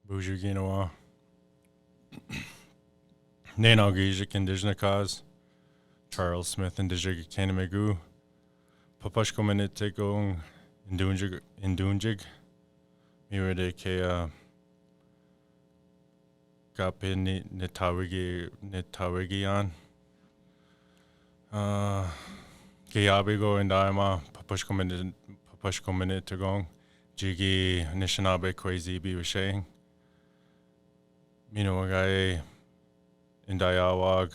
Bujuginawa, Nanogijik Indigenous Cause, Charles Smith Indigenous Kanamegu, Papashkomanitego Indunjig, Mirade Kea Gapi Nitawigian, Gayabigo and Daima, Papashkomanitagong, Jigi Nishinabe Kwezi Biwashang, Minowagae, Indayawag,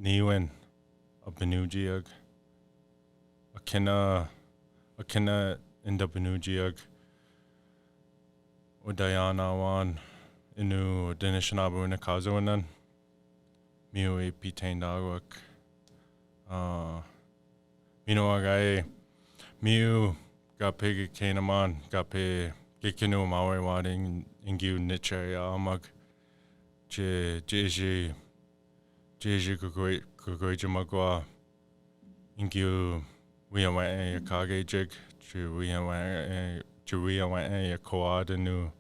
Niwin, Abenujiag, Akina Indabenujiag, Udayanawan, Inu Denishinabu Nakazuanan, Miwe Pitain Dagwak, Minowagae, Miu, Gape Kanaman, Gape Gikinu Maui Wading, Ingu Niche Amag, Jeji Gugojamagua, Ingu Wiawa Yakage Jig, Juia Yakoad Inu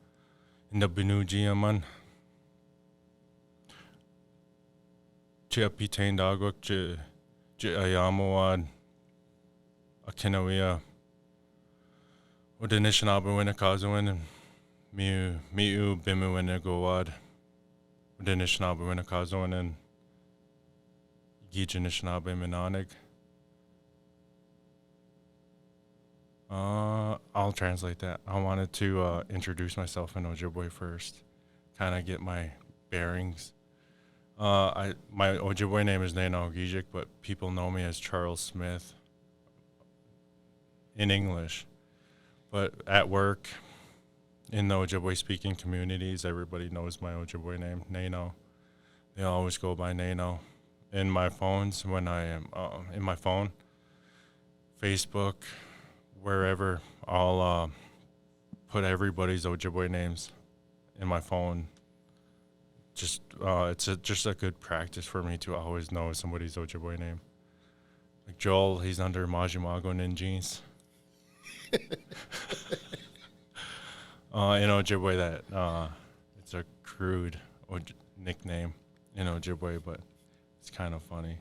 in the Benujiaman, Chiapitain Dagwak, Ayamoad, Akinawia, Udanishinabu Winakazuan, Miu Bimu Winagowad, Udanishinabu Winakazuan, and Gijinishinabe Minonig. I'll translate that. I wanted to introduce myself in Ojibwe first, kind of get my bearings. My Ojibwe name is Nano Gijik, but people know me as Charles Smith in English. But at work, in the Ojibwe speaking communities, everybody knows my Ojibwe name, Nano. They always go by Nano. In my phones, when I am in my phone, Facebook, wherever, I'll put everybody's Ojibwe names in my phone. Just it's just a good practice for me to always know somebody's Ojibwe name. Like Joel, he's under Majimago Ninjins. In Ojibwe, that it's a crude nickname in Ojibwe, but it's kind of funny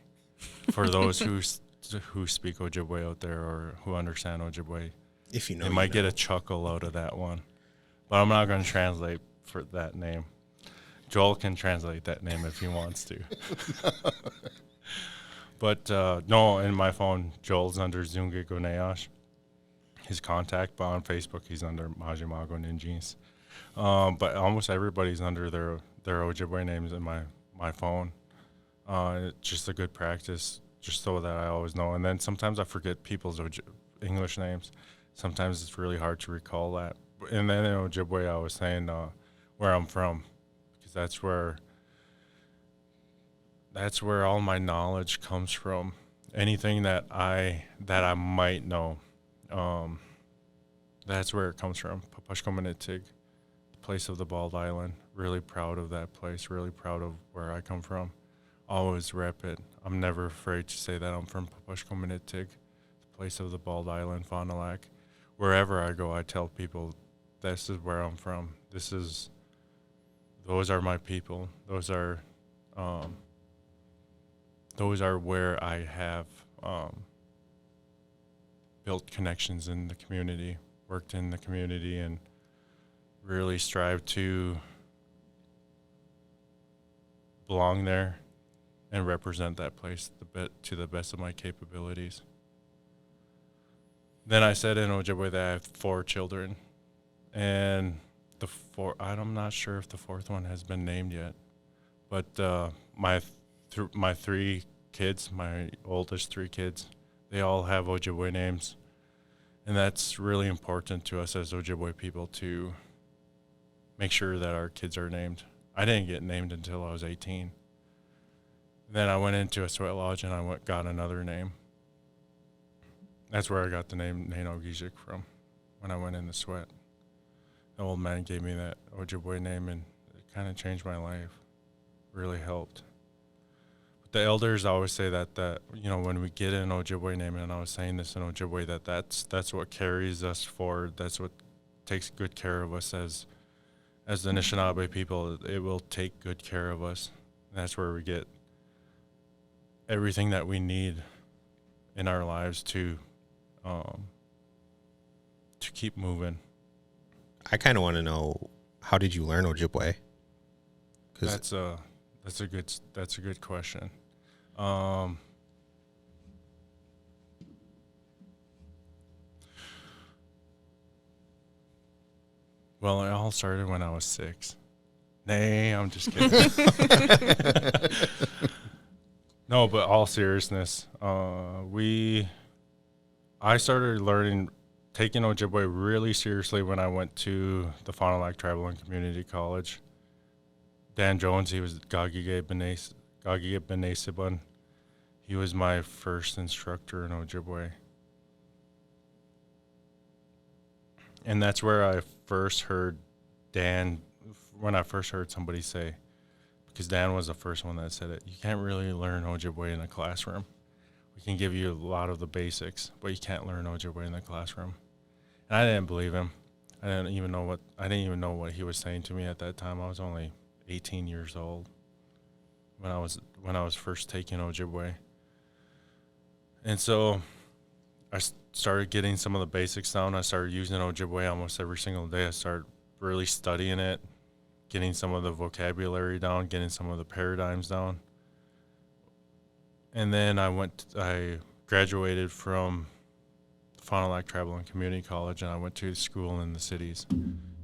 for those who speak Ojibwe out there or who understand Ojibwe. If you know, they might get a chuckle out of that one, but I'm not going to translate for that name. Joel can translate that name if he wants to. But no, in my phone, Joel's under Zunge Goneash, his contact, but on Facebook, he's under Majimago Ninjins. But almost everybody's under their Ojibwe names in my phone. It's just a good practice, just so that I always know. And then sometimes I forget people's English names. Sometimes it's really hard to recall that. And then in Ojibwe, I was saying where I'm from, because that's where all my knowledge comes from. Anything that I might know, that's where it comes from. Papashkomanittig, the place of the Bald Island. Really proud of that place. Really proud of where I come from. Always rep it. I'm never afraid to say that I'm from Papashkomanittig, the place of the Bald Island, Fond du Lac. Wherever I go, I tell people, this is where I'm from. Those are my people. Those are where I have built connections in the community, worked in the community, and really strive to belong there and represent that place to the best of my capabilities. Then I said in Ojibwe that I have 4 children, and I'm not sure if the 4th one has been named yet, but my 3 kids, my oldest 3 kids, they all have Ojibwe names, and that's really important to us as Ojibwe people to make sure that our kids are named. I didn't get named until I was 18. Then I went into a sweat lodge and I got another name. That's where I got the name Nano Gijik from, when I went in the sweat. The old man gave me that Ojibwe name, and it kind of changed my life. Really helped. But the elders always say that when we get an Ojibwe name, and I was saying this in Ojibwe, that's what carries us forward. That's what takes good care of us as as the Anishinaabe people, it will take good care of us. That's where we get everything that we need in our lives um, to keep moving. I kind of want to know, how did you learn Ojibwe? That's a good question. Um, well, it all started when I was 6. Nay, I'm just kidding. No, but all seriousness, I started taking Ojibwe really seriously when I went to the Fond du Lac Tribal and Community College. Dan Jones, he was Gagige Benesibun. He was my first instructor in Ojibwe. And that's where I first heard when I first heard somebody say, because Dan was the first one that said it, you can't really learn Ojibwe in a classroom. We can give you a lot of the basics, but you can't learn Ojibwe in the classroom. And I didn't believe him. I didn't even know what he was saying to me at that time. I was only 18 years old when I was first taking Ojibwe. And so I started getting some of the basics down. I started using Ojibwe almost every single day. I started really studying it, getting some of the vocabulary down, getting some of the paradigms down. And then I graduated from Fond du Lac Tribal and Community College, and I went to school in the cities,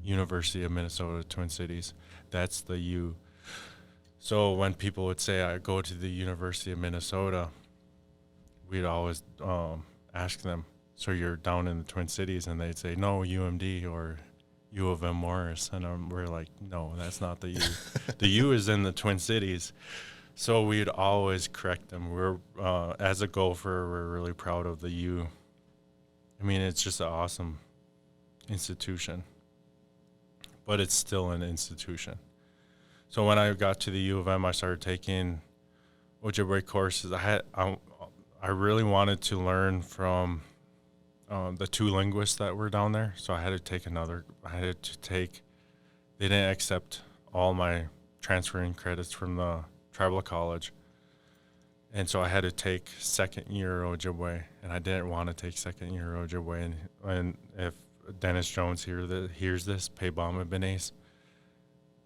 University of Minnesota, Twin Cities. That's the U. So when people would say I go to the University of Minnesota, we'd always ask them, so you're down in the Twin Cities? And they'd say, no, UMD or U of M Morris. And we're like, no, that's not the U. The U is in the Twin Cities. So we'd always correct them. As a Gopher, we're really proud of the U. I mean, it's just an awesome institution, but it's still an institution. So when I got to the U of M, I started taking Ojibwe courses. I really wanted to learn from the 2 linguists that were down there. So I had to take they didn't accept all my transferring credits from the tribal college. And so I had to take second year Ojibwe, and I didn't want to take second year Ojibwe. And if Dennis Jones hears this, Peibama Benes,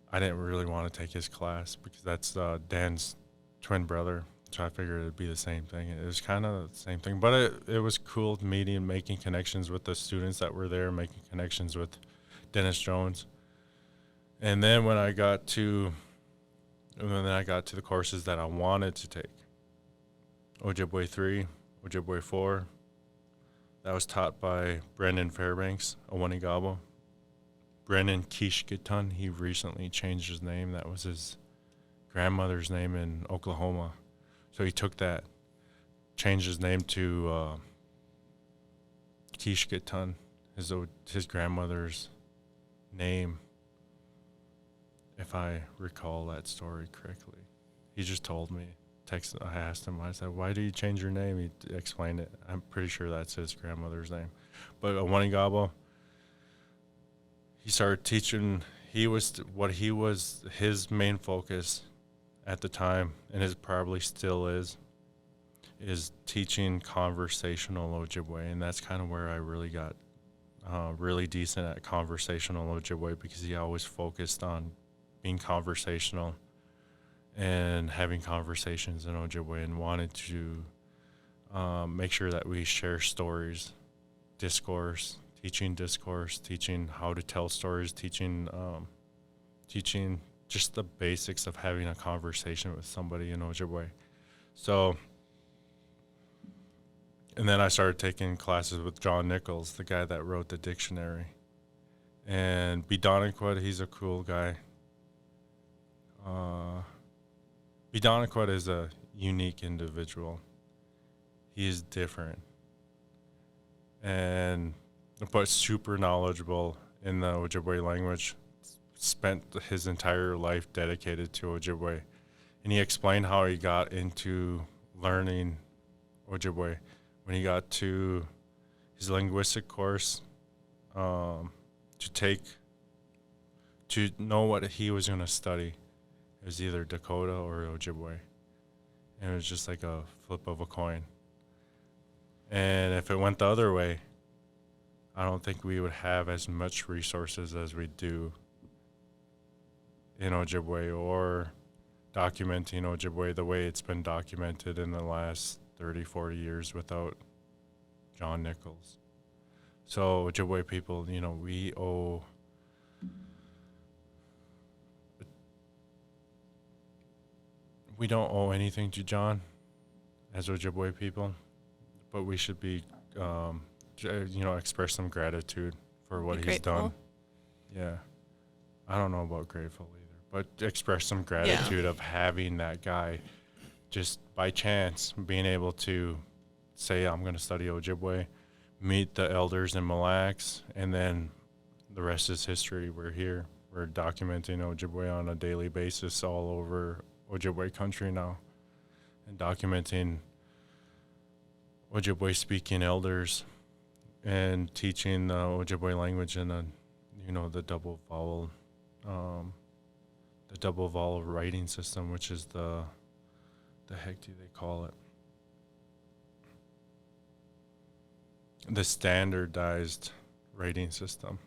I didn't really want to take his class because that's Dan's twin brother. So I figured it'd be the same thing. It was kind of the same thing, but it was cool meeting and making connections with the students that were there, making connections with Dennis Jones. And then when I got to the courses that I wanted to take, Ojibwe 3, Ojibwe 4, that was taught by Brendan Fairbanks, Owanigabo. Brendan Kishkitun, he recently changed his name. That was his grandmother's name in Oklahoma. So he took that, changed his name to Kishkitun, his grandmother's name, if I recall that story correctly. He just told me. I asked him, I said, why do you change your name? He explained it. I'm pretty sure that's his grandmother's name. But Owanigabo, he started teaching. His main focus at the time, and it probably still is teaching conversational Ojibwe. And that's kind of where I really got really decent at conversational Ojibwe, because he always focused on being conversational and having conversations in Ojibwe, and wanted to make sure that we share stories, discourse, teaching how to tell stories, teaching just the basics of having a conversation with somebody in Ojibwe. So, and then I started taking classes with John Nichols, the guy that wrote the dictionary. And Bidoniquet, he's a cool guy. Bidoniquet is a unique individual. He is different, but super knowledgeable in the Ojibwe language. Spent his entire life dedicated to Ojibwe, and he explained how he got into learning Ojibwe when he got to his linguistic course to to know what he was going to study. It was either Dakota or Ojibwe. And it was just like a flip of a coin. And if it went the other way, I don't think we would have as much resources as we do in Ojibwe, or documenting Ojibwe the way it's been documented in the last 30, 40 years without John Nichols. So Ojibwe people, we don't owe anything to John as Ojibwe people, but we should be, express some gratitude for what he's done. Yeah. I don't know about grateful either, but express some gratitude of having that guy just by chance being able to say, I'm going to study Ojibwe, meet the elders in Mille Lacs, and then the rest is history. We're here. We're documenting Ojibwe on a daily basis all over Ojibwe country now, and documenting Ojibwe speaking elders and teaching the Ojibwe language in the double vowel writing system, which is the heck do they call it? The standardized writing system.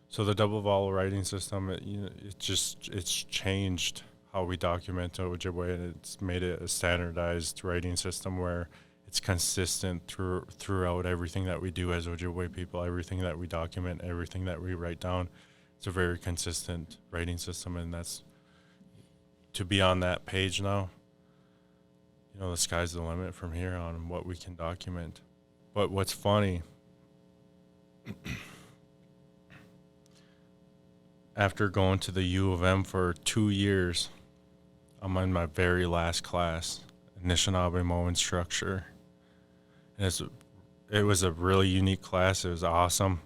So the double vowel writing system, it's changed how we document Ojibwe, and it's made it a standardized writing system where it's consistent throughout everything that we do as Ojibwe people, everything that we document, everything that we write down. It's a very consistent writing system, and that's to be on that page now. The sky's the limit from here on what we can document. But what's funny, after going to the U of M for 2 years, I'm in my very last class, Anishinaabe structure. And it was a really unique class. It was awesome.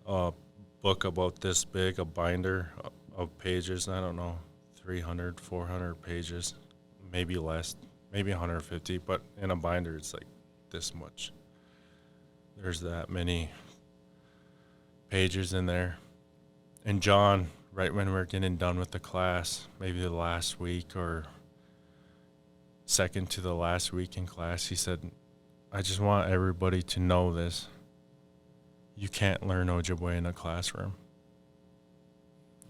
A book about this big, a binder of pages, I don't know, 300, 400 pages, maybe less, maybe 150, but in a binder it's like this much. There's that many pages in there. And John, right when we were getting done with the class, maybe the last week or second to the last week in class, he said, I just want everybody to know this. You can't learn Ojibwe in a classroom.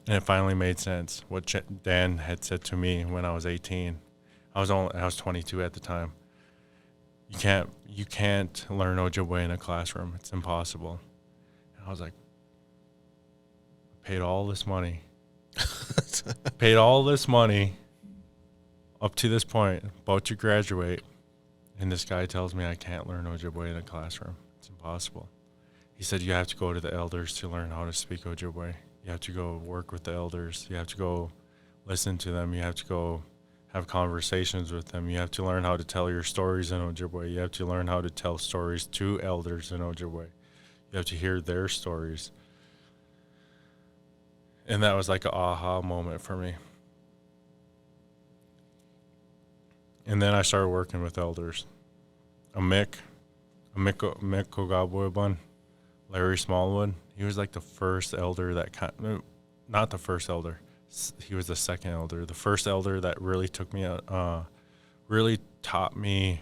And it finally made sense. What Dan had said to me when I was 18. I was 22 at the time. You can't learn Ojibwe in a classroom. It's impossible. And I was like, I paid all this money up to this point, about to graduate, and this guy tells me I can't learn Ojibwe in a classroom. It's impossible. He said you have to go to the elders to learn how to speak Ojibwe. You have to go work with the elders. You have to go listen to them. You have to go have conversations with them. You have to learn how to tell your stories in Ojibwe. You have to learn how to tell stories to elders in Ojibwe. You have to hear their stories. And that was like an aha moment for me. And then I started working with elders. Mick Ogabwebun, Larry Smallwood, he was like the first elder not the first elder. He was the second elder. The first elder that really took me out, really taught me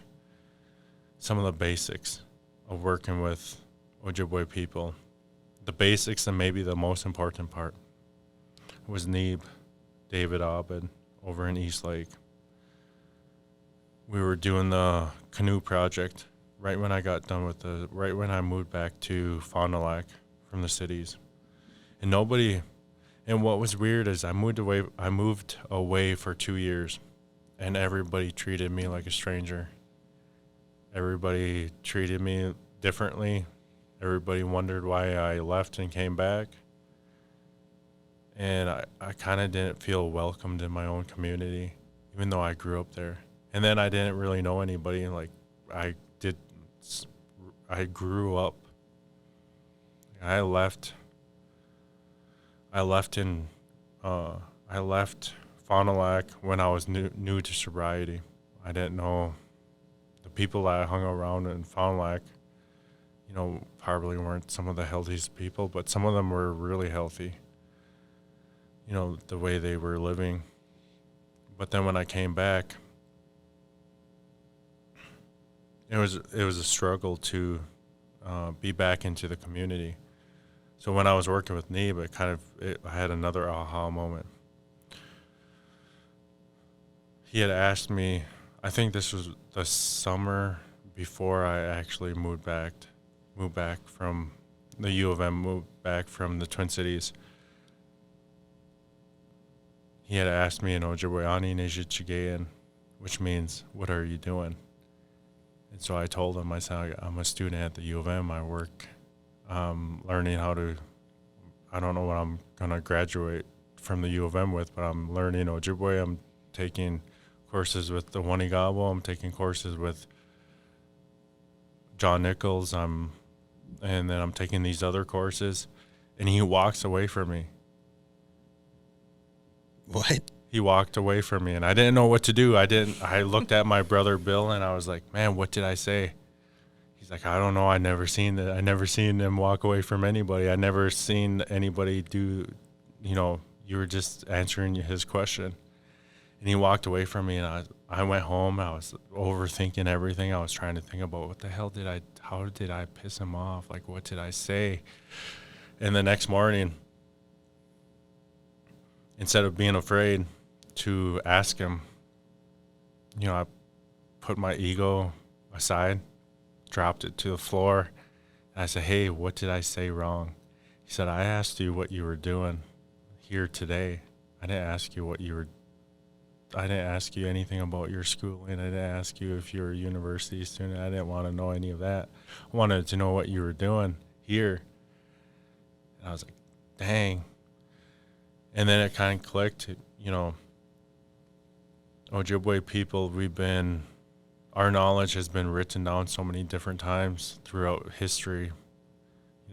some of the basics of working with Ojibwe people. The basics, and maybe the most important part, was Neeb, David Abed, over in East Lake. We were doing the canoe project right when I moved back to Fond du Lac from the cities. And what was weird is I moved away for 2 years, and everybody treated me like a stranger. Everybody treated me differently. Everybody wondered why I left and came back. And I kind of didn't feel welcomed in my own community, even though I grew up there. And then I didn't really know anybody. Like I grew up. I left Fond du Lac when I was new to sobriety. I didn't know the people that I hung around in Fond du Lac, probably weren't some of the healthiest people, but some of them were really healthy. the way they were living. But then when I came back, it was a struggle to be back into the community. So when I was working with Neeb, I had another aha moment. He had asked me, I think this was the summer before I actually moved back from the U of M, moved back from the Twin Cities. He had asked me in Ojibwe, Ani Nejichigean, which means, what are you doing? And so I told him, I said, I'm a student at the U of M. I work learning how to, I don't know what I'm going to graduate from the U of M with, but I'm learning Ojibwe. I'm taking courses with the Wanigabo. I'm taking courses with John Nichols. And then I'm taking these other courses. And he walks away from me. What? He walked away from me, and I didn't know what to do. I looked at my brother Bill, and I was like, man, what did I say? He's like, I don't know. I never seen him walk away from anybody. I never seen anybody do, you were just answering his question. And he walked away from me, and I went home. I was overthinking everything. I was trying to think about how did I piss him off? Like, what did I say? And the next morning, instead of being afraid to ask him, I put my ego aside, dropped it to the floor, and I said, hey, what did I say wrong? He said, I asked you what you were doing here today. I didn't ask you anything about your schooling. I didn't ask you if you're a university student. I didn't want to know any of that. I wanted to know what you were doing here. And I was like, dang. And then it kind of clicked, Ojibwe people, our knowledge has been written down so many different times throughout history,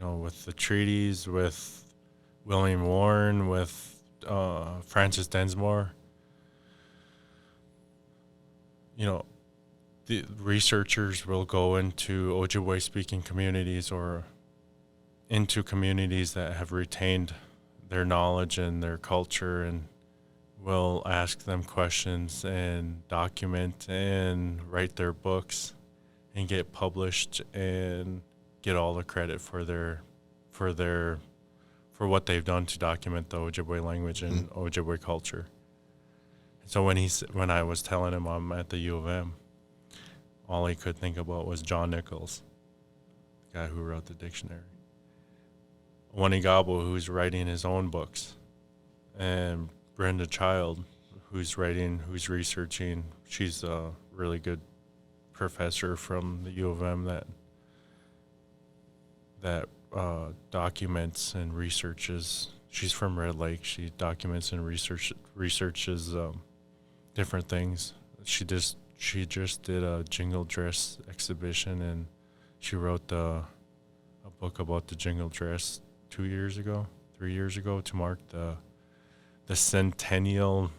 with the treaties, with William Warren, with Francis Densmore. The researchers will go into Ojibwe-speaking communities or into communities that have retained their knowledge and their culture, and will ask them questions and document and write their books and get published and get all the credit for what they've done to document the Ojibwe language and Ojibwe culture. So when I was telling him I'm at the U of M, all he could think about was John Nichols, the guy who wrote the dictionary. Wanigabo, who's writing his own books, and Brenda Child, who's researching. She's a really good professor from the U of M that documents and researches. She's from Red Lake. She documents and researches different things. She just did a jingle dress exhibition, and she wrote a book about the jingle dress 3 years ago, to mark the centennial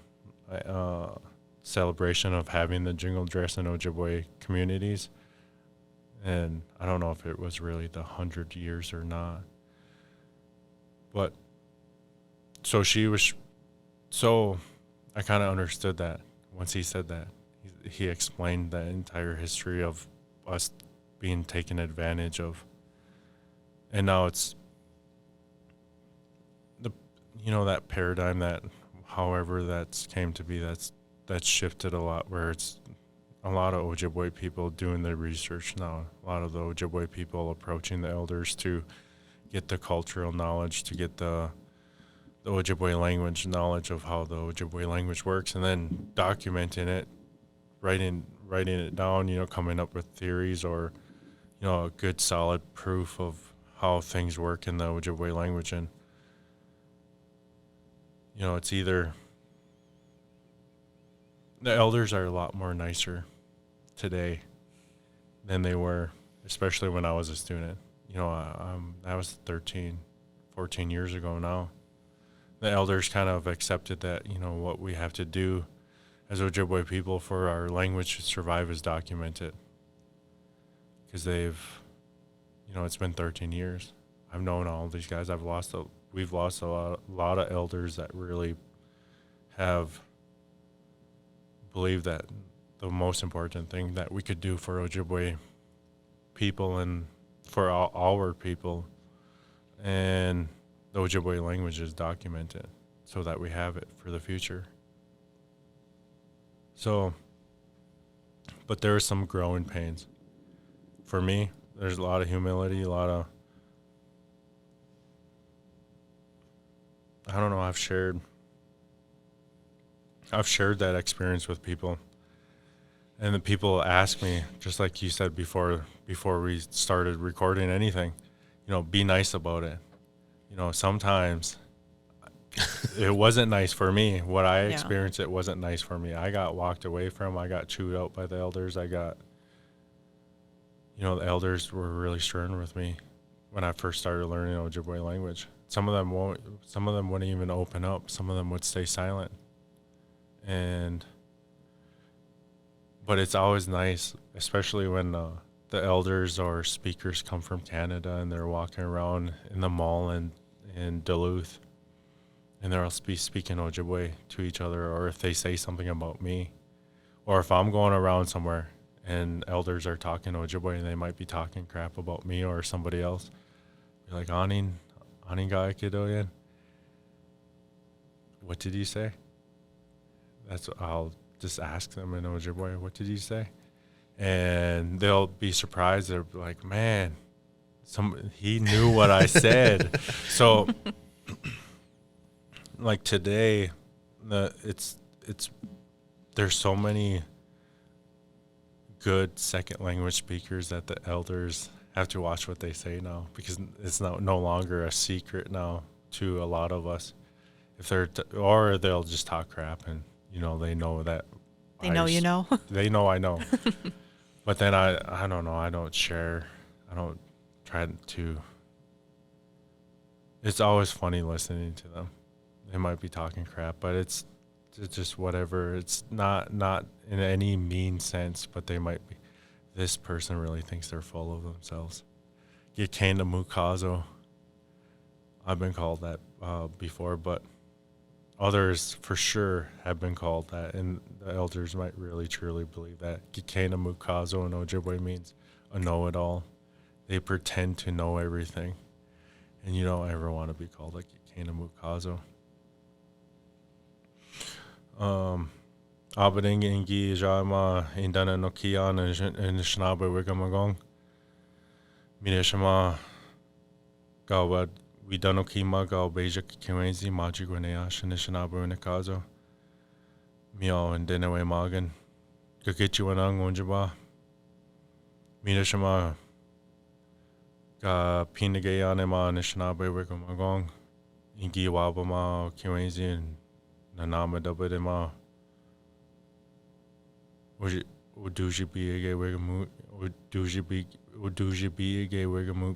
celebration of having the jingle dress in Ojibwe communities. And I don't know if it was really the 100 years or not. But so I kind of understood that once he said that. He explained the entire history of us being taken advantage of. And now it's that paradigm that, however that's came to be, that's shifted a lot, where it's a lot of Ojibwe people doing the research now. A lot of the Ojibwe people approaching the elders to get the cultural knowledge, to get the Ojibwe language knowledge of how the Ojibwe language works, and then documenting it, writing it down, coming up with theories or, a good solid proof of how things work in the Ojibwe language. And it's either the elders are a lot more nicer today than they were, especially when I was a student. That was 14 years ago now. The elders kind of accepted that, what we have to do as Ojibwe people for our language to survive is document it. Because it's been 13 years. I've known all these guys. I've lost we've lost a lot of elders that really have believed that the most important thing that we could do for Ojibwe people and for all our people and the Ojibwe language is documented so that we have it for the future. So, but there are some growing pains. For me, there's a lot of humility, a lot of, I don't know, I've shared that experience with people. And the people ask me, just like you said before we started recording anything, be nice about it. Sometimes it wasn't nice for me. What I experienced, it wasn't nice for me. I got walked away from. I got chewed out by the elders. The elders were really stern with me when I first started learning Ojibwe language. Some of them wouldn't even open up. Some of them would stay silent. But it's always nice, especially when the elders or speakers come from Canada and they're walking around in the mall in Duluth, and they'll be speaking Ojibwe to each other, or if they say something about me, or if I'm going around somewhere and elders are talking Ojibwe and they might be talking crap about me or somebody else, you're like, Anin Gaekidoyan, what did you say? I'll just ask them in Ojibwe, what did you say? And they'll be surprised. They're like, man, he knew what I said. So, like today, there's so many good second language speakers that the elders have to watch what they say now, because it's no longer a secret now to a lot of us. If or they'll just talk crap and they know that. They know you know. They know I know. But then I don't know. I don't share. I don't try to. It's always funny listening to them. They might be talking crap, but it's just whatever. It's not in any mean sense, but they might be. This person really thinks they're full of themselves. Gekenda Mukazo. I've been called that before, but others for sure have been called that, and the elders might really truly believe that. Gekena Mukazo in Ojibwe means a know-it-all. They pretend to know everything, and you don't ever want to be called like Gekena Mukazo. Abading ingi jama indana nokian and shnabe wigamagong. Mineshama gawad Widanoki Gal Bejak Kiwenzi Majiguanea Shanishanabu Nikazo Mio and Denewe Magan Gakichuanang Unjaba Minashama Ga Pinagayanema Nishanabe Wikamagong Ingi Wabama Kiwenzi and Nanama Dabadema Uduji be a gay Wigamu Uduji be a gay Wigamu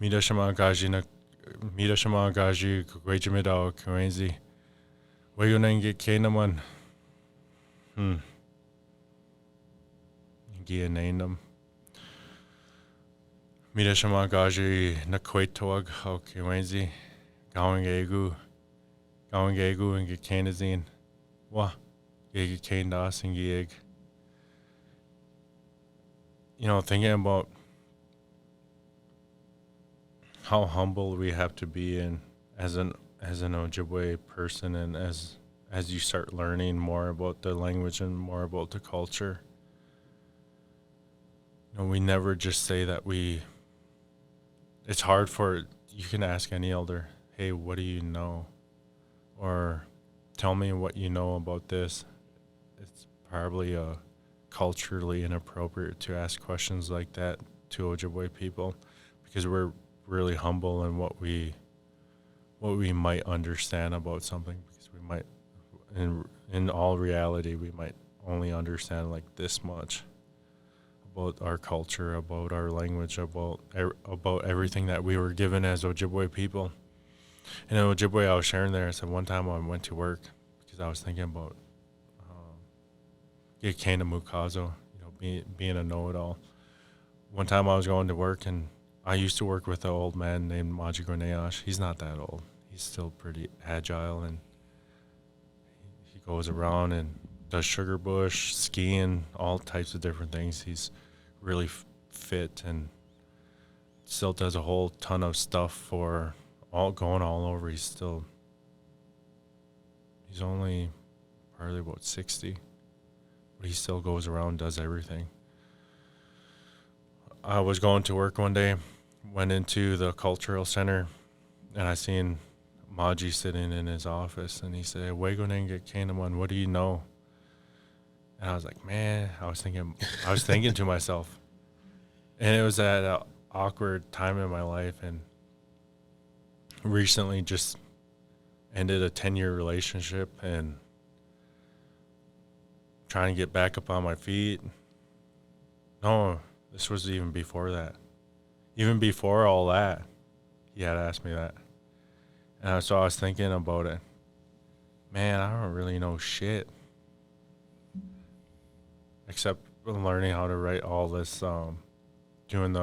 Midashama Gaji Gwejimida Karenzi Wagunangi Kanaman Gia named them Midashama Gaji Nakwetog Karenzi Gawing Egu and Gikanazine Wa Gig Kandas and Gig. Thinking about how humble we have to be as an Ojibwe person, and as you start learning more about the language and more about the culture. We never just say that it's hard you can ask any elder, hey, what do you know? Or tell me what you know about this. It's probably culturally inappropriate to ask questions like that to Ojibwe people, because we're really humble in what we might understand about something, because we might in all reality we might only understand like this much about our culture, about our language, about everything that we were given as Ojibwe people. And in Ojibwe, I was sharing there, I said one time I went to work because I was thinking about Gekena Mukazo, being a know-it-all. One time I was going to work and I used to work with an old man named Maji. He's not that old. He's still pretty agile, and he goes around and does sugar bush, skiing, all types of different things. He's really fit and still does a whole ton of stuff for going all over. He's only probably about 60, but he still goes around, does everything. I was going to work one day, went into the cultural center, and I seen Maji sitting in his office, and he said, "Wego Nenge Kainaman, what do you know?" And I was like, man, I was thinking to myself, and it was at an awkward time in my life, and recently just ended a 10-year relationship and trying to get back up on my feet. No, this was even before that. Even before all that, he had asked me that. And so I was thinking about it. Man, I don't really know shit. Except learning how to write all this, doing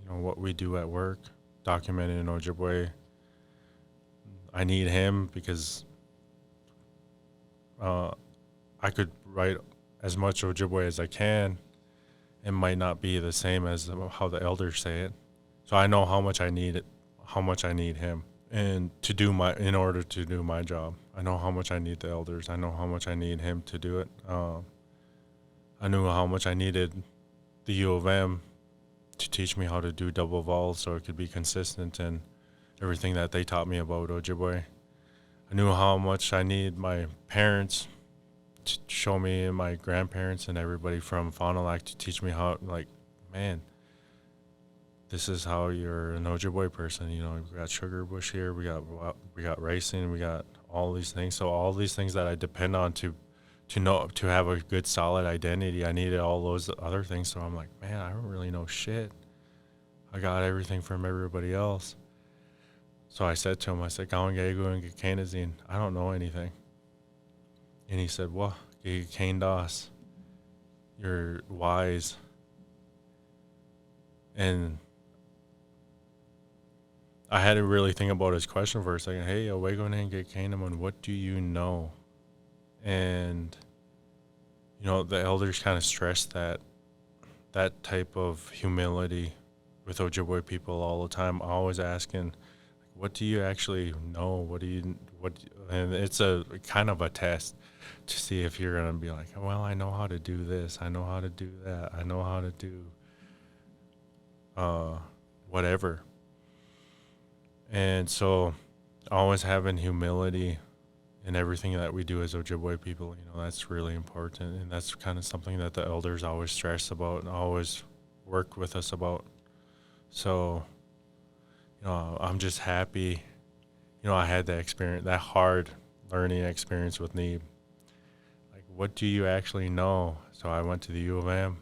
what we do at work, documenting in Ojibwe. I need him because I could write as much Ojibwe as I can. It might not be the same as how the elders say it. So I know how much I need him, and in order to do my job. I know how much I need the elders. I know how much I need him to do it. I knew how much I needed the U of M to teach me how to do double vowels so it could be consistent and everything that they taught me about Ojibwe. I knew how much I need my parents to show me, and my grandparents and everybody from Fond du Lac to teach me how, man, this is how you're an Ojibwe person. We got sugar bush here, we got racing, we got all these things. So all these things that I depend on to have a good solid identity, I needed all those other things. So I'm like, man, I don't really know shit. I got everything from everybody else. So I said to him, I said, "Gawangegu and Gekanazine, I don't know anything." And he said, "Well, Gekandas, you're wise." And I had to really think about his question for a second. Hey, Owegonan Gekanaman, what do you know? And the elders kind of stress that type of humility with Ojibwe people all the time, always asking, what do you actually know? And it's a kind of a test to see if you're going to be like, well, I know how to do this. I know how to do that. I know how to do whatever. And so always having humility in everything that we do as Ojibwe people, that's really important. And that's kind of something that the elders always stress about and always work with us about. So, I'm just happy, I had that experience, that hard learning experience with Neeb. Like, what do you actually know? So I went to the U of M,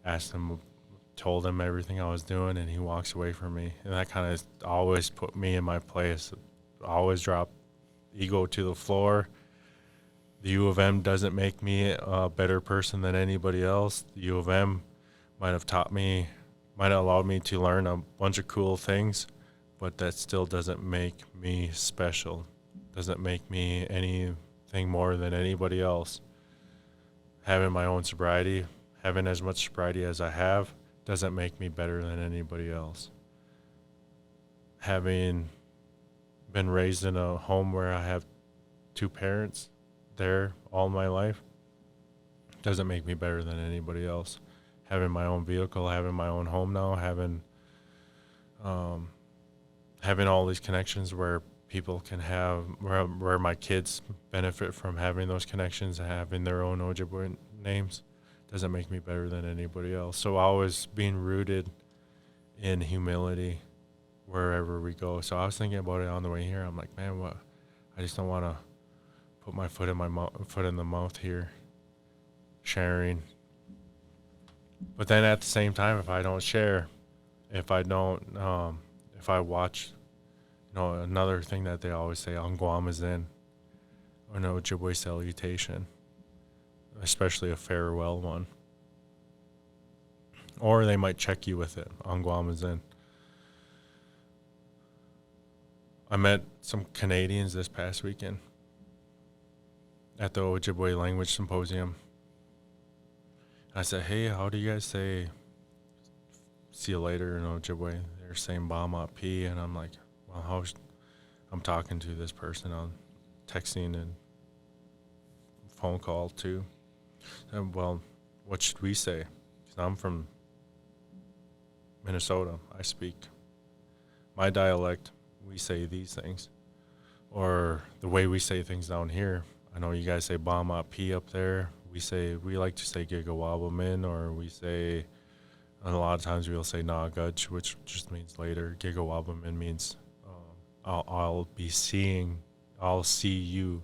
asked him, told him everything I was doing, and he walks away from me. And that kind of always put me in my place. Always drop ego to the floor. The U of M doesn't make me a better person than anybody else. The U of M might have allowed me to learn a bunch of cool things, but that still doesn't make me special. Doesn't make me anything more than anybody else. Having my own sobriety, having as much sobriety as I have, doesn't make me better than anybody else. Having been raised in a home where I have two parents there all my life doesn't make me better than anybody else. Having my own vehicle, having my own home now, having all these connections where people can have, where my kids benefit from having those connections and having their own Ojibwe names, doesn't make me better than anybody else. So always being rooted in humility wherever we go. So I was thinking about it on the way here. I'm like, man, what? I just don't want to put my foot in the mouth here, sharing. But then at the same time, if I don't share, if I watch, another thing that they always say, Angwam is in, an Ojibwe salutation, especially a farewell one. Or they might check you with it, Angwam is in. I met some Canadians this past weekend at the Ojibwe Language Symposium. I said, hey, how do you guys say see you later in Ojibwe? They're saying Bama P, and I'm like, well, I'm talking to this person on texting and phone call too. And, well, what should we say? 'Cause I'm from Minnesota. I speak my dialect. We say these things, or the way we say things down here. I know you guys say Bama P up there. We like to say Gigawabamin, or we say, and a lot of times we'll say Nagach, which just means later. Gigawabamin means I'll be seeing, I'll see you.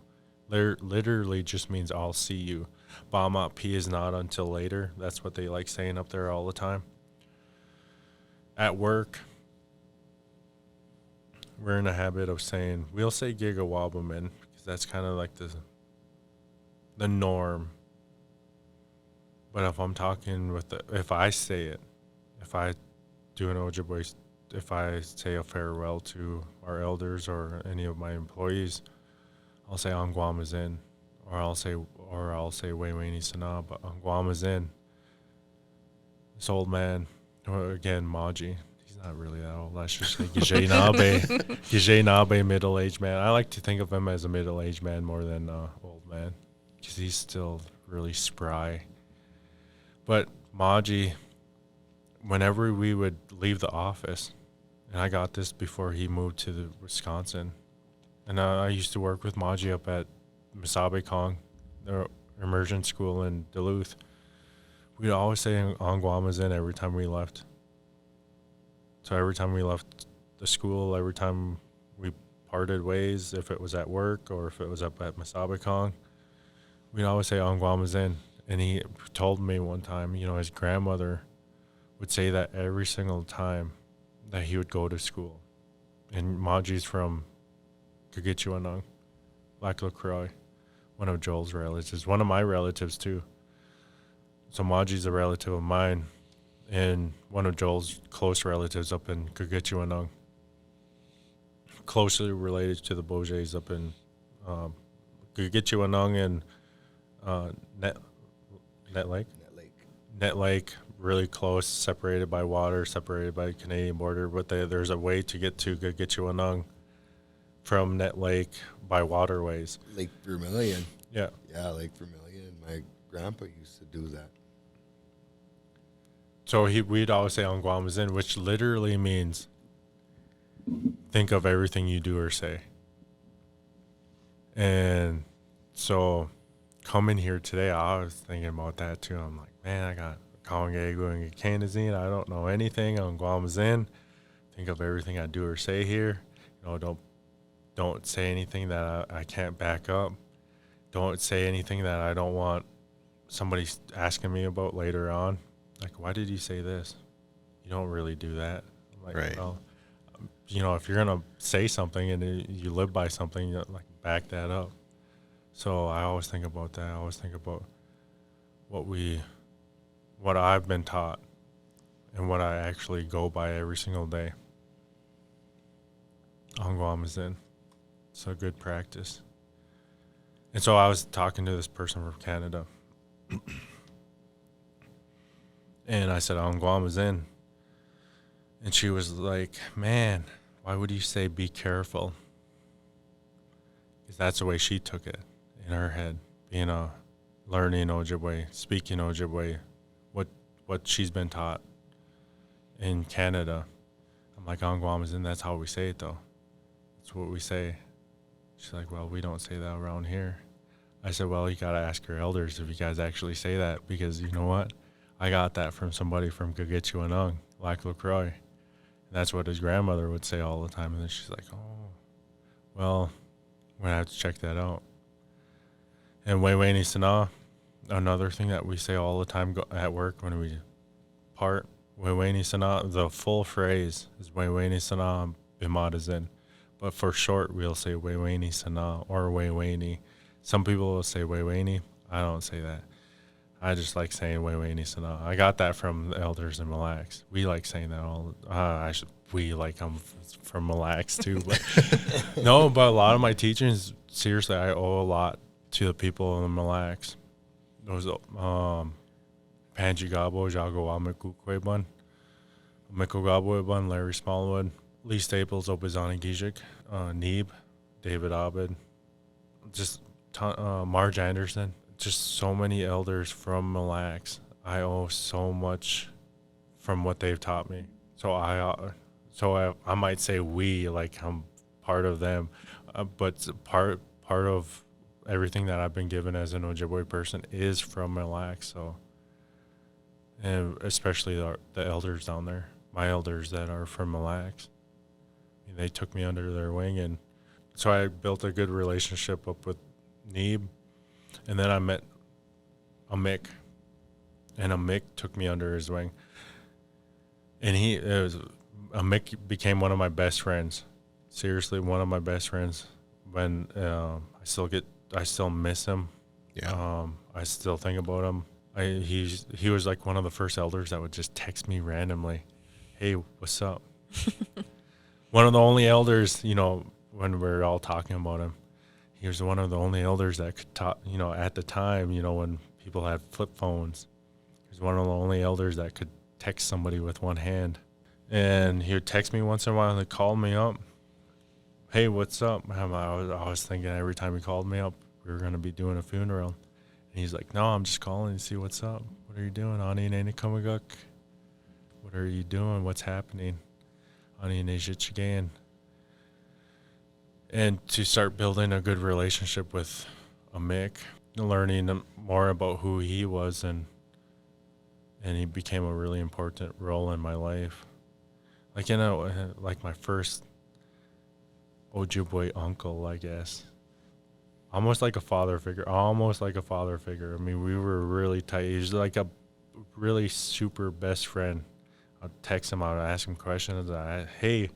Literally just means I'll see you. Bama P is not until later. That's what they like saying up there all the time. At work, we're in a habit of saying, we'll say Gigawabamin, because that's kind of like the norm. But if I'm talking if I say it, if I do an Ojibwe, if I say a farewell to our elders or any of my employees, I'll say Angwamazin, or I'll say Wayweni Sana, but Angwamazin. This old man, or again Maji, he's not really that old. Let's just say Gije Nabe, middle-aged man. I like to think of him as a middle-aged man more than old man, because he's still really spry. But Maji, whenever we would leave the office, and I got this before he moved to the Wisconsin, and I used to work with Maji up at Misabe Kong, the immersion school in Duluth. We'd always say Angwamazin every time we left. So every time we left the school, every time we parted ways, if it was at work or if it was up at Misabe Kong, we'd always say Angwamazin. And he told me one time, his grandmother would say that every single time that he would go to school. And Maji's from Gagitchuanung, Lac La Croix, one of Joel's relatives, one of my relatives too. So Maji's a relative of mine and one of Joel's close relatives up in Gagitchuanung, closely related to the Beaujays up in Gagitchuanung and Net Lake, really close, separated by water, separated by the Canadian border. But there's a way to get to Gagitchuanung from Net Lake by waterways. Lake Vermilion. Yeah. Yeah, Lake Vermilion. My grandpa used to do that. So we'd always say Angwamazin, which literally means think of everything you do or say. And so coming here today, I was thinking about that too. I'm like, man, I got Kawangegu and Kanazine. I don't know anything on Guamazin. Think of everything I do or say here. Don't say anything that I can't back up. Don't say anything that I don't want somebody asking me about later on. Like, why did you say this? You don't really do that. I'm like, right. Well, if you're going to say something and you live by something, like back that up. So I always think about that. I always think about what I've been taught and what I actually go by every single day. Angwamazin. It's a good practice. And so I was talking to this person from Canada. And I said, Angwamazin. And she was like, man, why would you say be careful? Because that's the way she took it in her head, being learning Ojibwe, speaking Ojibwe, what she's been taught in Canada. I'm like, Angwamazin, that's how we say it though. That's what we say. She's like, well, we don't say that around here. I said, well, you got to ask your elders if you guys actually say that, because you know what? I got that from somebody from Gagitchuanung, Lac La Croix. And that's what his grandmother would say all the time. And then she's like, oh, well, we're going to have to check that out. And Wayweni Sana, another thing that we say all the time at work when we part, Wayweni Sana, the full phrase is Wayweni Sana Bimadazin. But for short, we'll say Wayweni Sana or Wayweni. Some people will say Wayweni. I don't say that. I just like saying Wewani Sana. I got that from the elders in Mille Lacs. We like saying that all. We like I'm from Mille Lacs too, but no. But a lot of my teachings, seriously, I owe a lot to the people in Mille Lacs. Those Panji Gabo, Jago Amikukweban, Mikko Gabweban, Larry Smallwood, Lee Staples, Obizani Gijik, Neeb, David Abed, just Marge Anderson. Just so many elders from Mille Lacs. I owe so much from what they've taught me. So I might say we, like I'm part of them, but part of everything that I've been given as an Ojibwe person is from Mille Lacs. So, and especially the elders down there, my elders that are from Mille Lacs, I mean, they took me under their wing, and so I built a good relationship up with Neeb. And then I met a Mick, and a Mick took me under his wing. And Mick became one of my best friends. Seriously, one of my best friends. When I still miss him. Yeah. I still think about him. He was like one of the first elders that would just text me randomly, "Hey, what's up?" One of the only elders, when we're all talking about him. He was one of the only elders that could talk, at the time, when people had flip phones. He was one of the only elders that could text somebody with one hand. And he would text me once in a while and call me up. "Hey, what's up?" I was thinking every time he called me up, we were going to be doing a funeral. And he's like, "No, I'm just calling to see what's up. What are you doing? Ani Nene Kamaguk? What are you doing? What's happening? Ani Nejichigan." And to start building a good relationship with a Mick, learning more about who he was, and he became a really important role in my life. Like, like my first Ojibwe uncle, I guess. Almost like a father figure. I mean, we were really tight. He was like a really super best friend. I'd text him, I'd ask him questions. "Hey,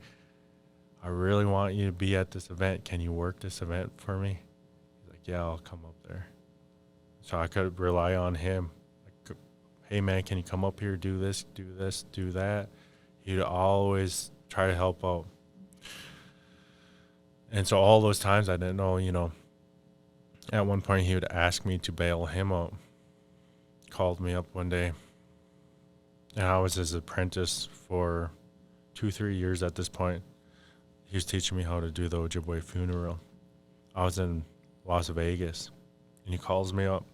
I really want you to be at this event. Can you work this event for me?" He's like, "Yeah, I'll come up there." So I could rely on him. Like, "Hey, man, can you come up here, do this, do that?" He'd always try to help out. And so all those times I didn't know, at one point he would ask me to bail him out. Called me up one day. And I was his apprentice for 2-3 years at this point. He was teaching me how to do the Ojibwe funeral. I was in Las Vegas, and he calls me up,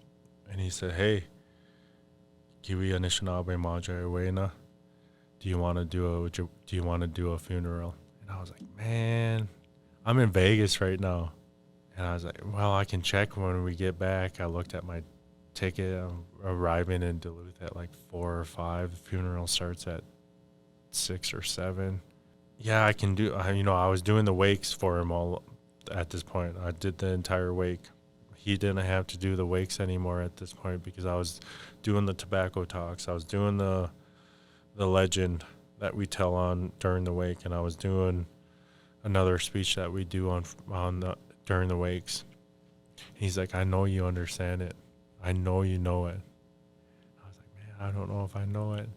and he said, "Hey, Kiwi Anishinaabe Maja Wena, do you want to do a funeral?" And I was like, "Man, I'm in Vegas right now." And I was like, "Well, I can check when we get back." I looked at my ticket. I'm arriving in Duluth at like 4 or 5. The funeral starts at 6 or 7. Yeah, I can do. I was doing the wakes for him all at this point. I did the entire wake. He didn't have to do the wakes anymore at this point because I was doing the tobacco talks. I was doing the legend that we tell on during the wake, and I was doing another speech that we do during the wakes. He's like, "I know you understand it. I know you know it." I was like, "Man, I don't know if I know it."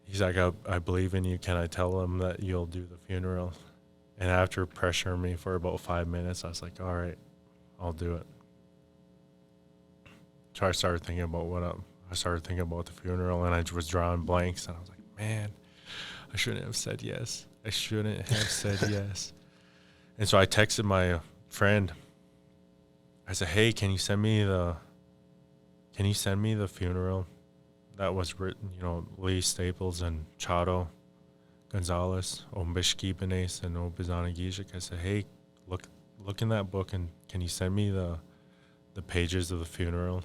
He's like, I believe in you. Can I tell him that you'll do the funeral?" And after pressuring me for about 5 minutes, I was like, "All right, I'll do it." So I started thinking about the funeral, and I was drawing blanks, and I was like, "Man, I shouldn't have said yes. And so I texted my friend. I said, "Hey, can you send me the funeral that was written, Lee Staples and Chado Gonzalez, Ombishki Benes, and Obizana Gijik." I said, "Hey, look in that book, and can you send me the pages of the funeral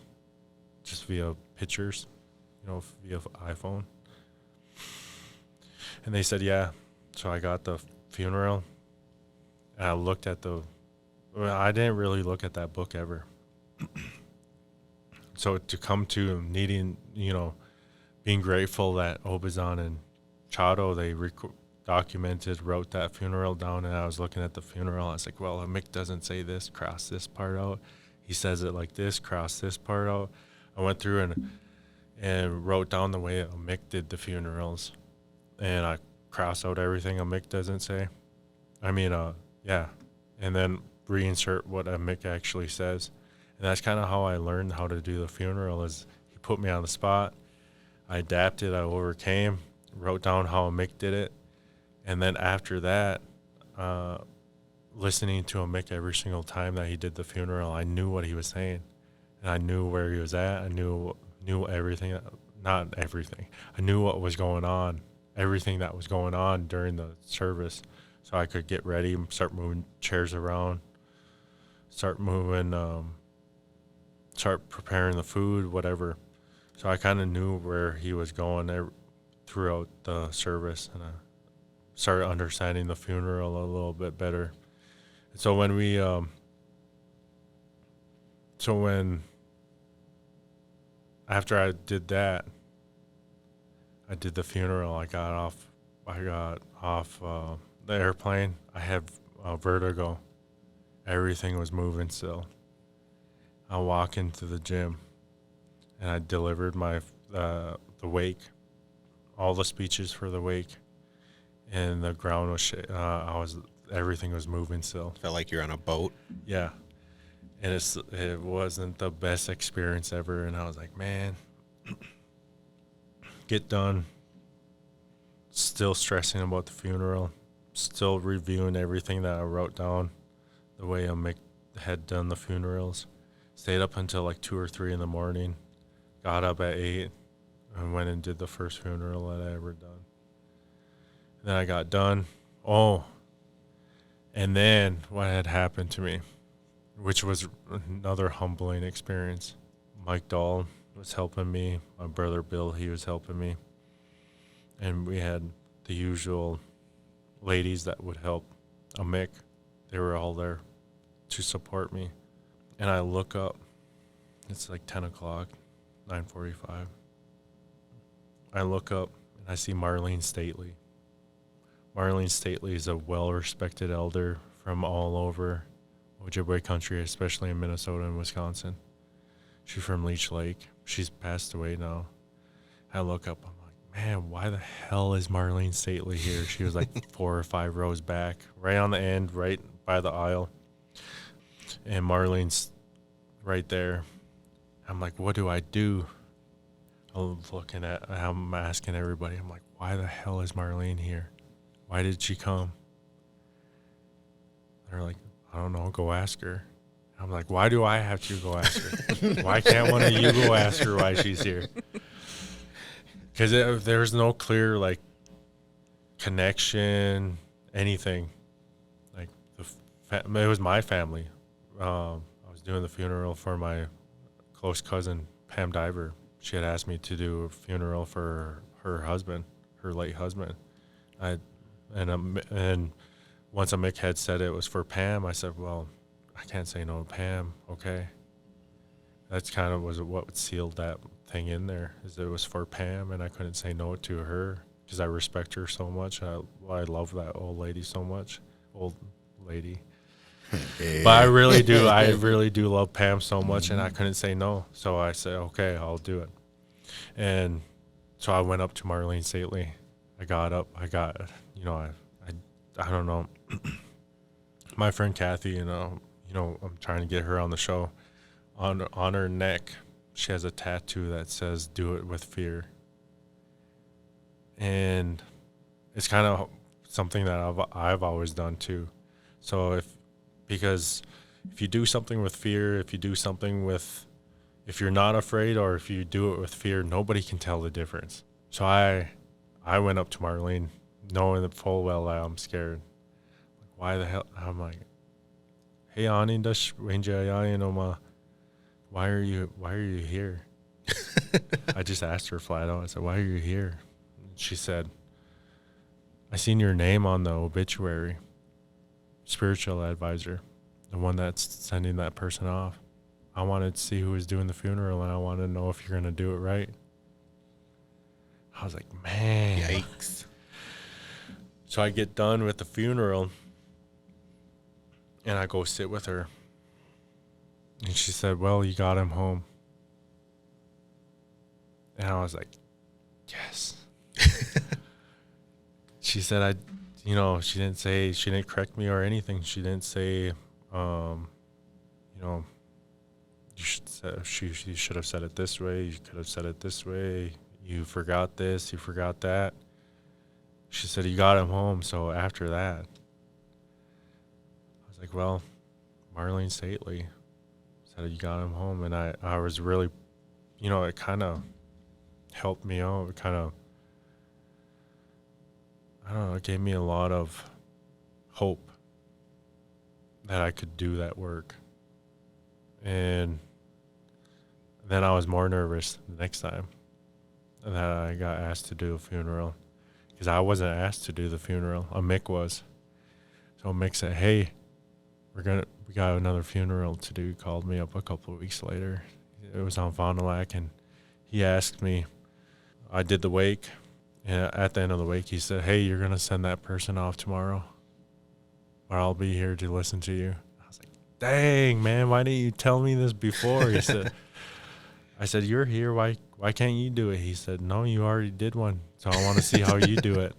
just via pictures, via iPhone?" And they said, "Yeah." So I got the funeral, and I looked at I didn't really look at that book ever. So to come to needing, being grateful that Obizan and Chado, they wrote that funeral down, and I was looking at the funeral. I was like, "Well, Mick doesn't say this, cross this part out. he says it like this, cross this part out. I went through and wrote down the way a Mick did the funerals, and I cross out everything a Mick doesn't say. I mean, yeah, and then reinsert what a Mick actually says. And that's kind of how I learned how to do the funeral. Is he put me on the spot. I adapted. I overcame. Wrote down how a Mick did it, and then after that, listening to a Mick every single time that he did the funeral, I knew what he was saying, and I knew where he was at. I knew everything. Not everything. I knew what was going on. Everything that was going on during the service, so I could get ready, start moving chairs around, start preparing the food, whatever. So I kind of knew where he was going throughout the service, and I started understanding the funeral a little bit better. And so after I did that, I did the funeral. I got off the airplane. I had vertigo. Everything was moving still. I walk into the gym, and I delivered the wake, all the speeches for the wake, and the ground was everything was moving still. Felt like you're on a boat. Yeah, and it wasn't the best experience ever, and I was like, man, get done. Still stressing about the funeral, still reviewing everything that I wrote down, the way Mick had done the funerals. Stayed up until like 2 or 3 in the morning. Got up at 8 and went and did the first funeral that I ever done. And then I got done. Oh, and then what had happened to me, which was another humbling experience. Mike Dahl was helping me. My brother Bill, he was helping me. And we had the usual ladies that would help a Mick. They were all there to support me. And I look up. It's like 10 o'clock, 9:45. I look up, and I see Marlene Stately. Marlene Stately is a well-respected elder from all over Ojibwe country, especially in Minnesota and Wisconsin. She's from Leech Lake. She's passed away now. I look up. I'm like, man, why the hell is Marlene Stately here? She was like 4 or 5 rows back, right on the end, right by the aisle. And Marlene's right there. I'm like, what do I do? I'm asking everybody. I'm like, why the hell is Marlene here? Why did she come? They're like, I don't know, go ask her. I'm like, why do I have to go ask her? Why can't one of you go ask her why she's here? Because there's no clear, like, connection, anything. Like, it was my family. I was doing the funeral for my close cousin, Pam Diver. She had asked me to do a funeral for her husband, her late husband. And once a Mick had said it was for Pam, I said, well, I can't say no to Pam, okay? That's kind of was what sealed that thing in there, is it was for Pam, and I couldn't say no to her because I respect her so much. I love that old lady so much, old lady. But I really do love Pam so much, and I couldn't say no. So I said, okay, I'll do it. And so I went up to Marlene Stately. I got up. I don't know. My friend Kathy, I'm trying to get her on the show. On her neck, she has a tattoo that says, do it with fear. And it's kind of something that I've always done too. So because if you do something with fear, if you're not afraid, or if you do it with fear, nobody can tell the difference. So I went up to Marlene knowing that full well that I'm scared. Why the hell? I'm like, hey, Ani, why are you here? I just asked her flat out. I said, why are you here? And she said, I seen your name on the obituary. Spiritual advisor, the one that's sending that person off. I wanted to see who was doing the funeral, and I wanted to know if you're going to do it right. I was like, man. Yikes. So I get done with the funeral, and I go sit with her. And she said, well, you got him home. And I was like, yes. She said, she didn't correct me or anything. She didn't say, you should have said it this way. You could have said it this way. You forgot this. You forgot that. She said, you got him home. So after that, I was like, well, Marlene Stately said you got him home. And I was really, it kind of helped me out. It kind of, I don't know, it gave me a lot of hope that I could do that work. And then I was more nervous the next time that I got asked to do a funeral, because I wasn't asked to do the funeral. Mick was. So Mick said, hey, we got another funeral to do. He called me up a couple of weeks later. It was on Fond du Lac, and he asked me. I did the wake, and at the end of the wake, he said, hey, you're going to send that person off tomorrow, or I'll be here to listen to you. I was like, dang, man, why didn't you tell me this before? He said, I said, you're here. Why can't you do it? He said, no, you already did one, so I want to see how you do it.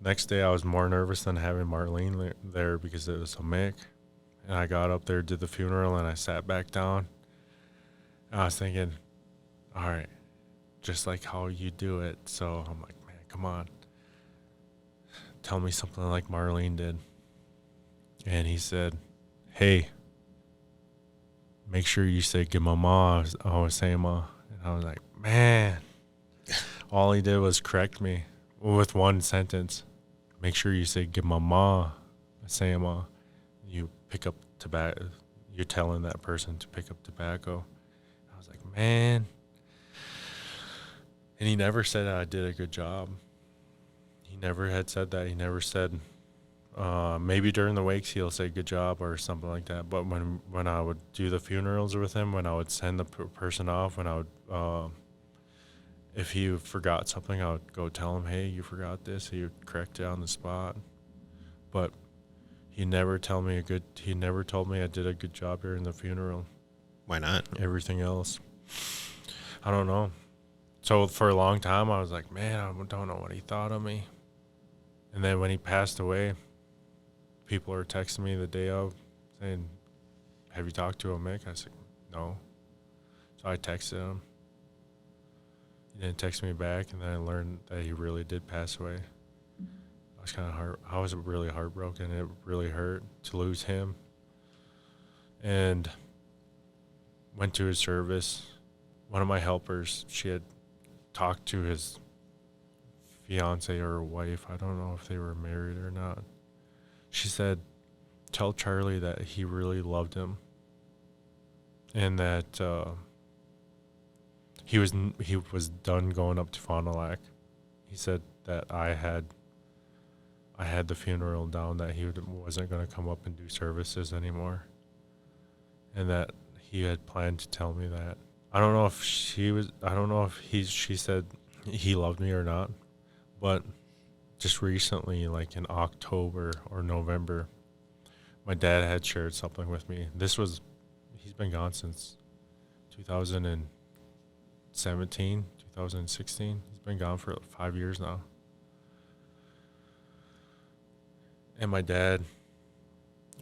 Next day, I was more nervous than having Marlene there because it was a Mick. And I got up there, did the funeral, and I sat back down. And I was thinking, all right, just like how you do it. So I'm like, man, come on. Tell me something like Marlene did. And he said, hey, make sure you say, give my ma, say ma. And I was like, man. All he did was correct me with one sentence. Make sure you say, give my ma, say ma. You pick up tobacco. You're telling that person to pick up tobacco. I was like, man. And he never said I did a good job. He never had said that. He never said, maybe during the wakes he'll say good job or something like that. But when I would do the funerals with him, when I would send the person off, when I would, if he forgot something, I would go tell him, hey, you forgot this. He would correct it on the spot. But he never told me I did a good job during the funeral. Why not? Everything else, I don't know. So for a long time, I was like, man, I don't know what he thought of me. And then when he passed away, people were texting me the day of saying, have you talked to him, Mick? I said, no. So I texted him. He didn't text me back, and then I learned that he really did pass away. I was really heartbroken. It really hurt to lose him. And went to his service. One of my helpers, she had talked to his fiance or wife. I don't know if they were married or not. She said, tell Charlie that he really loved him, and that he was done going up to Fond du Lac. He said that I had the funeral down, that he wasn't going to come up and do services anymore, and that he had planned to tell me that. I don't know if she said he loved me or not, but just recently, like in October or November, my dad had shared something with me. He's been gone since 2017, 2016. He's been gone for 5 years now. And my dad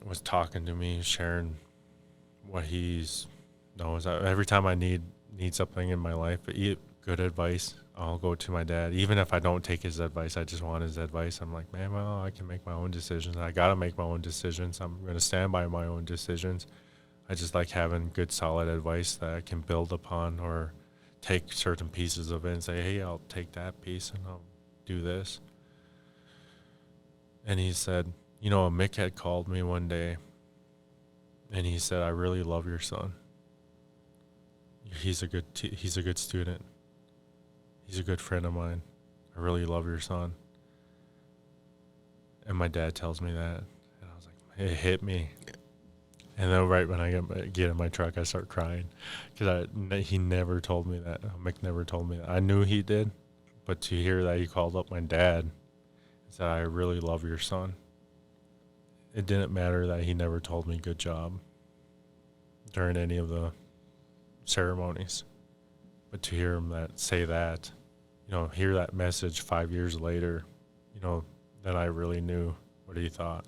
was talking to me, sharing what he knows. Every time I need something in my life, good advice, I'll go to my dad. Even if I don't take his advice, I just want his advice. I'm like, man, well, I can make my own decisions. I got to make my own decisions. I'm going to stand by my own decisions. I just like having good, solid advice that I can build upon, or take certain pieces of it and say, hey, I'll take that piece and I'll do this. And he said, Mick had called me one day, and he said, I really love your son. He's a good student. He's a good friend of mine. I really love your son. And my dad tells me that, and I was like, it hit me. And then right when I get in my truck, I start crying, because he never told me that. Mick never told me that. I knew he did, but to hear that he called up my dad and said, I really love your son. It didn't matter that he never told me good job. during any of the ceremonies. But to hear him say that, hear that message 5 years later, then I really knew what he thought.